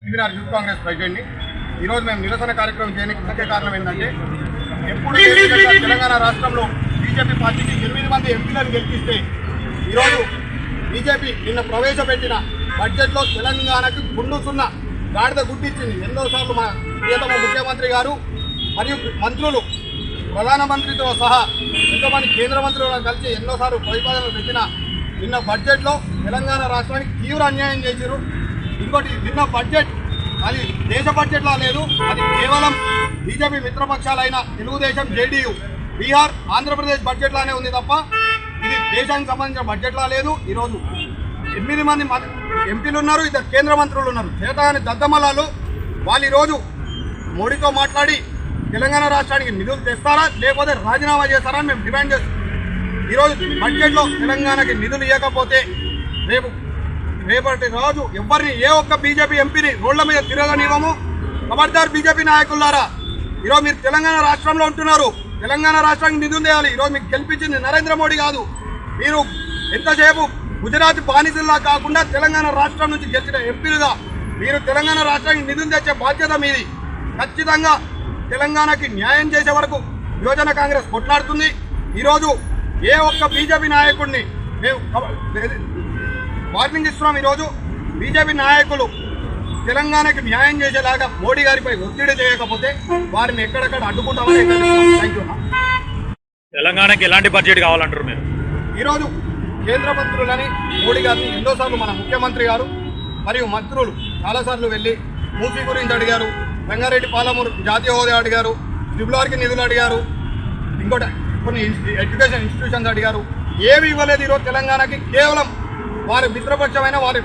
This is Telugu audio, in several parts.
యూత్ కాంగ్రెస్ ప్రెసిడెంట్ని ఈరోజు మేము నిరసన కార్యక్రమం చేయడానికి ముఖ్య కారణం ఏంటంటే ఎప్పుడు తెలంగాణ రాష్ట్రంలో బీజేపీ పార్టీకి 8 మంది ఎంపీలను గెలిపిస్తే ఈరోజు బీజేపీ నిన్న ప్రవేశపెట్టిన బడ్జెట్లో తెలంగాణకు గుండుసున్న గాడిద గుర్తించింది. ఎన్నోసార్లు మా ప్రియతమ ముఖ్యమంత్రి గారు మరియు మంత్రులు ప్రధానమంత్రితో సహా ఎంతోమంది కేంద్ర మంత్రులను కలిసి ఎన్నోసార్లు ప్రతిపాదనలు పెట్టిన నిన్న బడ్జెట్లో తెలంగాణ రాష్ట్రానికి తీవ్ర అన్యాయం చేశారు. ఇంకోటి నిన్న బడ్జెట్ అది దేశ బడ్జెట్లా లేదు, అది కేవలం బీజేపీ మిత్రపక్షాలైన తెలుగుదేశం, జేడీయూ, బీహార్, ఆంధ్రప్రదేశ్ బడ్జెట్లానే ఉంది తప్ప ఇది దేశానికి సంబంధించిన బడ్జెట్లా లేదు. ఈరోజు 8 మంది ఎంపీలు ఉన్నారు, 2 కేంద్ర మంత్రులు ఉన్నారు. చేతగాని దద్దమల్లాలు వాళ్ళు ఈరోజు మోడీతో మాట్లాడి తెలంగాణ రాష్ట్రానికి నిధులు తెస్తారా లేకపోతే రాజీనామా చేస్తారా అని మేము డిమాండ్ చేస్తాం. ఈరోజు బడ్జెట్లో తెలంగాణకి నిధులు ఇవ్వకపోతే రేపటి రోజు ఎవరిని ఏ ఒక్క బీజేపీ ఎంపీని రోడ్ల మీద తిరగనివ్వము. ఖబర్దార్ బీజేపీ నాయకులారా, ఈరోజు మీరు తెలంగాణ రాష్ట్రంలో ఉంటున్నారు, తెలంగాణ రాష్ట్రానికి నిధులు చేయాలి. ఈరోజు మీకు గెలిపించింది నరేంద్ర మోడీ కాదు. మీరు ఎంతసేపు గుజరాత్ బానిసల్లా కాకుండా తెలంగాణ రాష్ట్రం నుంచి గెలిచిన ఎంపీలుగా మీరు తెలంగాణ రాష్ట్రానికి నిధులు తెచ్చే బాధ్యత మీది. ఖచ్చితంగా తెలంగాణకి న్యాయం చేసే వరకు యువజన కాంగ్రెస్ కొట్లాడుతుంది. ఈరోజు ఏ ఒక్క బీజేపీ నాయకుడిని మేము వార్నింగ్ ఇస్తున్నాం. ఈరోజు బీజేపీ నాయకులు తెలంగాణకి న్యాయం చేసేలాగా మోడీ గారిపై ఒత్తిడి చేయకపోతే వారిని ఎక్కడెక్కడ అడ్డుకుంటామని థ్యాంక్ యూ. తెలంగాణకి ఎలాంటి బడ్జెట్ కావాలంటారు మీరు? ఈరోజు కేంద్ర మంత్రులని మోడీ గారిని ఎన్నోసార్లు మన ముఖ్యమంత్రి గారు మరియు మంత్రులు చాలాసార్లు వెళ్ళి మూసీ గురించి అడిగారు, రంగారెడ్డి పాలమూరు జాతీయ హోదా అడిగారు, ట్రిబుల్ నిధులు అడిగారు, ఇంకోటి కొన్ని ఎడ్యుకేషన్ ఇన్స్టిట్యూషన్స్ అడిగారు. ఏవి ఇవ్వలేదు. ఈరోజు తెలంగాణకి కేవలం వారి మిత్రపక్షమైన వారి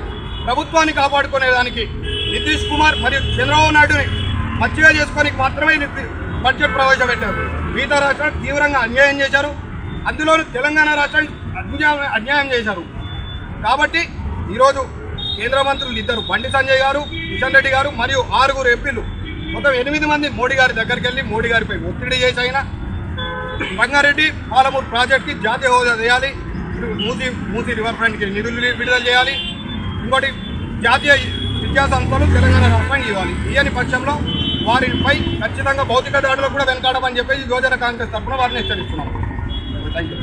ప్రభుత్వాన్ని కాపాడుకునేదానికి నితీష్ కుమార్ మరియు చంద్రబాబు నాయుడుని మచ్చిగా చేసుకోనికి మాత్రమే బడ్జెట్ ప్రవేశపెట్టారు. మిగతా రాష్ట్రానికి తీవ్రంగా అన్యాయం చేశారు. అందులోనూ తెలంగాణ రాష్ట్రానికి అన్యాయం చేశారు. కాబట్టి ఈరోజు కేంద్ర మంత్రులు 2 బండి సంజయ్ గారు, కిషన్ రెడ్డి గారు మరియు 6 ఎంపీలు మొత్తం 8 మంది మోడీ గారి దగ్గరికి వెళ్ళి మోడీ గారిపై ఒత్తిడి చేసి అయినా రంగారెడ్డి పాలమూరు ప్రాజెక్ట్కి జాతీయ హోదా చేయాలి, మూసీ రివర్ ఫ్రంట్కి నిధులు విడుదల చేయాలి, ఇంకోటి జాతీయ విద్యా సంస్థలు తెలంగాణ రాష్ట్రానికి ఇవ్వాలి. ఇయని పక్షంలో వారిపై ఖచ్చితంగా భౌతిక దాడులకు కూడా వెనకాడమని చెప్పేసి యువజన కాంగ్రెస్ తరఫున వారిని హెచ్చరిస్తున్నాం. Thank you.